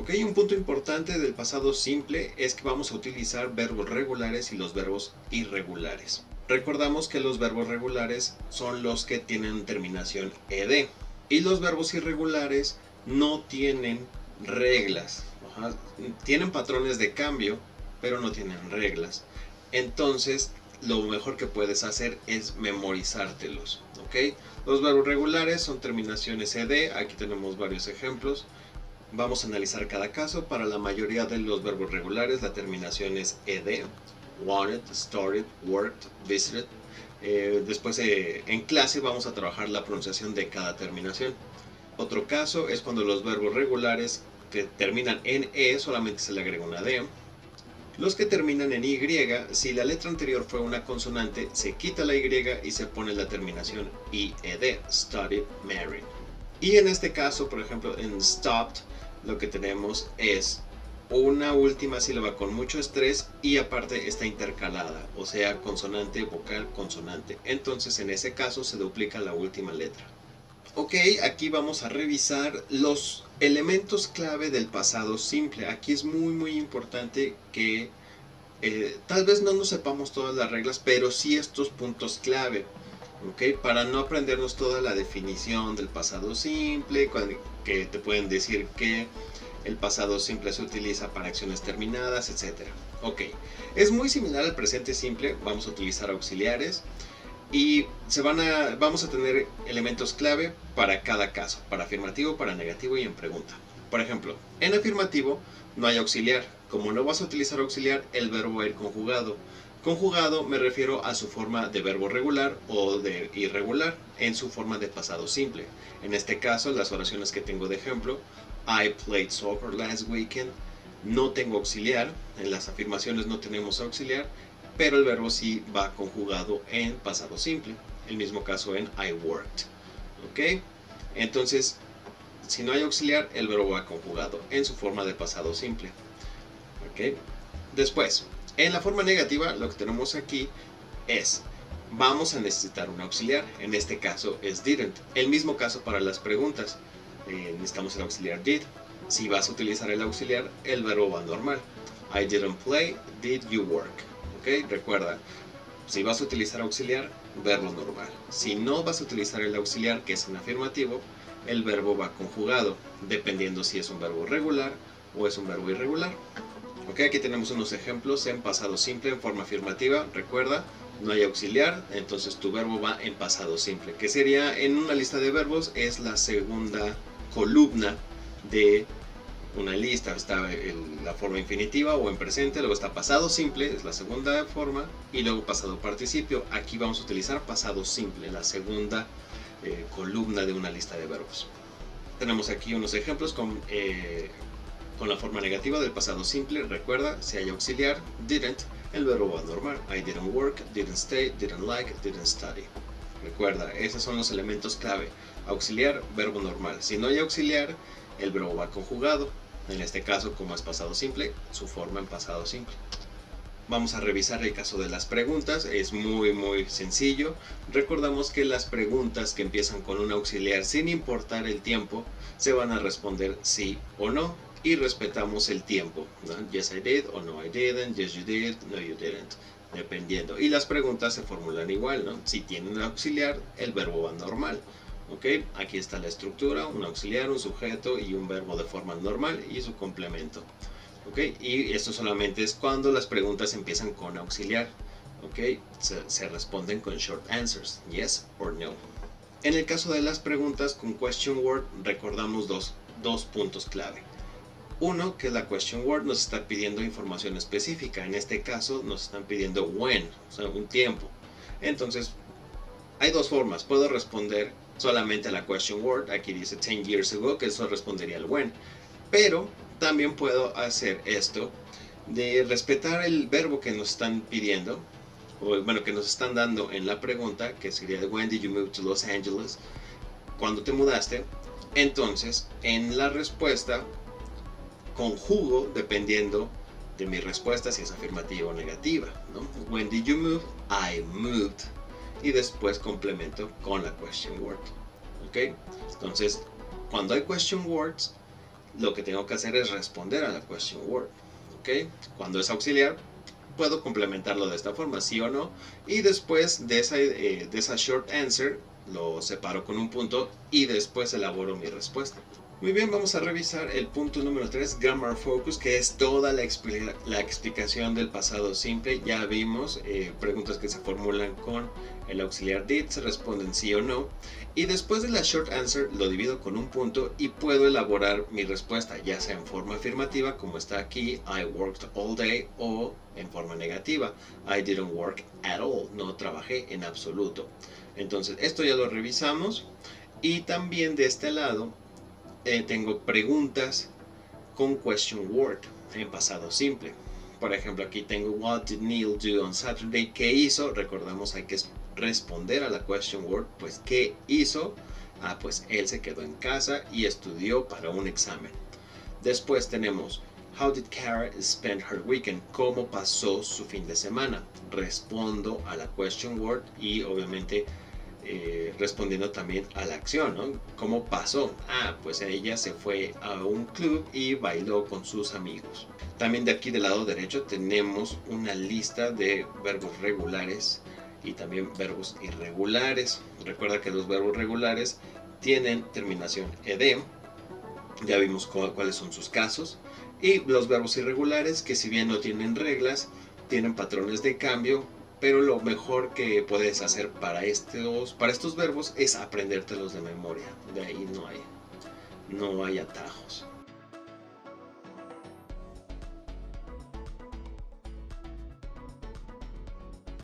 Ok, un punto importante del pasado simple es que vamos a utilizar verbos regulares y los verbos irregulares. Recordamos que los verbos regulares son los que tienen terminación ed y los verbos irregulares no tienen reglas. Ajá. Tienen patrones de cambio, pero no tienen reglas. Entonces, lo mejor que puedes hacer es memorizártelos. ¿Ok? Los verbos regulares son terminaciones ed. Aquí tenemos varios ejemplos. Vamos a analizar cada caso. Para la mayoría de los verbos regulares la terminación es ed. Wanted, started, worked, visited. Después en clase vamos a trabajar la pronunciación de cada terminación. Otro caso es cuando los verbos regulares que terminan en e solamente se le agrega una d. Los que terminan en y, si la letra anterior fue una consonante, se quita la y y se pone la terminación ied, studied, married. Y en este caso, por ejemplo, en stopped, lo que tenemos es una última sílaba con mucho estrés y aparte está intercalada, o sea, consonante, vocal, consonante. Entonces, en ese caso se duplica la última letra. Ok, aquí vamos a revisar los elementos clave del pasado simple. Aquí es muy importante que tal vez no nos sepamos todas las reglas, pero sí estos puntos clave. Okay, para no aprendernos toda la definición del pasado simple, que te pueden decir que el pasado simple se utiliza para acciones terminadas, etc. Ok, es muy similar al presente simple, vamos a utilizar auxiliares y vamos a tener elementos clave para cada caso, para afirmativo, para negativo y en pregunta. Por ejemplo, en afirmativo no hay auxiliar. Como no vas a utilizar auxiliar, el verbo va a ir conjugado. Conjugado me refiero a su forma de verbo regular o de irregular en su forma de pasado simple. En este caso, las oraciones que tengo de ejemplo, I played soccer last weekend, no tengo auxiliar, en las afirmaciones no tenemos auxiliar, pero el verbo sí va conjugado en pasado simple. El mismo caso en I worked. ¿Ok? Entonces, si no hay auxiliar, el verbo va conjugado en su forma de pasado simple. ¿Ok? Después, en la forma negativa, lo que tenemos aquí es, vamos a necesitar un auxiliar. En este caso es didn't. El mismo caso para las preguntas. Necesitamos el auxiliar did. Si vas a utilizar el auxiliar, el verbo va normal. I didn't play, did you work? ¿Ok? Recuerda, si vas a utilizar auxiliar, verbo normal. Si no vas a utilizar el auxiliar, que es en afirmativo, el verbo va conjugado, dependiendo si es un verbo regular o es un verbo irregular. Ok, aquí tenemos unos ejemplos en pasado simple en forma afirmativa. Recuerda, no hay auxiliar, entonces tu verbo va en pasado simple, que sería en una lista de verbos, es la segunda columna de una lista. Está la forma infinitiva o en presente, luego está pasado simple, es la segunda forma, y luego pasado participio. Aquí vamos a utilizar pasado simple, la segunda columna de una lista de verbos. Tenemos aquí unos ejemplos con la forma negativa del pasado simple. Recuerda, si hay auxiliar, didn't, el verbo va normal. I didn't work, didn't stay, didn't like, didn't study. Recuerda, esos son los elementos clave. Auxiliar, verbo normal. Si no hay auxiliar, el verbo va conjugado. En este caso, como es pasado simple, su forma en pasado simple. Vamos a revisar el caso de las preguntas. Es muy sencillo. Recordamos que las preguntas que empiezan con un auxiliar sin importar el tiempo, se van a responder sí o no. Y respetamos el tiempo, ¿no? Yes I did o no I didn't, yes you did, no you didn't, dependiendo. Y las preguntas se formulan igual, ¿no? Si tienen un auxiliar, el verbo va normal. ¿Ok? Aquí está la estructura, un auxiliar, un sujeto y un verbo de forma normal y su complemento. ¿Ok? Y esto solamente es cuando las preguntas empiezan con auxiliar. ¿Ok? Se responden con short answers, yes or no. En el caso de las preguntas con question word, recordamos dos puntos clave. Uno, que la question word nos está pidiendo información específica. En este caso nos están pidiendo when, o sea, un tiempo. Entonces, hay dos formas. Puedo responder solamente a la question word. Aquí dice 10 years ago, que eso respondería al when. Pero también puedo hacer esto de respetar el verbo que nos están pidiendo, o bueno, que nos están dando en la pregunta, que sería when did you move to Los Angeles? ¿Cuándo te mudaste? Entonces, en la respuesta conjugo dependiendo de mi respuesta, si es afirmativa o negativa, ¿no? When did you move? I moved. Y después complemento con la question word. ¿Ok? Entonces, cuando hay question words, lo que tengo que hacer es responder a la question word. ¿Okay? Cuando es auxiliar, puedo complementarlo de esta forma, sí o no, y después de esa short answer lo separo con un punto y después elaboro mi respuesta. Muy bien, vamos a revisar el punto número 3, Grammar Focus, que es toda la explicación del pasado simple. Ya vimos preguntas que se formulan con el auxiliar did, se responden sí o no, y después de la short answer lo divido con un punto y puedo elaborar mi respuesta, ya sea en forma afirmativa, como está aquí, I worked all day, o en forma negativa, I didn't work at all, no trabajé en absoluto. Entonces, esto ya lo revisamos, y también de este lado tengo preguntas con question word en pasado simple. Por ejemplo, aquí tengo What did Neil do on Saturday? ¿Qué hizo? Recordamos, hay que responder a la question word. Pues, ¿qué hizo? Pues él se quedó en casa y estudió para un examen. Después tenemos How did Kara spend her weekend? ¿Cómo pasó su fin de semana? Respondo a la question word y obviamente respondiendo también a la acción, ¿no? ¿Cómo pasó? Pues ella se fue a un club y bailó con sus amigos. También de aquí del lado derecho tenemos una lista de verbos regulares y también verbos irregulares. Recuerda que los verbos regulares tienen terminación ed, ya vimos cuáles son sus casos, y los verbos irregulares, que si bien no tienen reglas, tienen patrones de cambio, pero lo mejor que puedes hacer para estos verbos es aprendértelos de memoria. De ahí no hay atajos.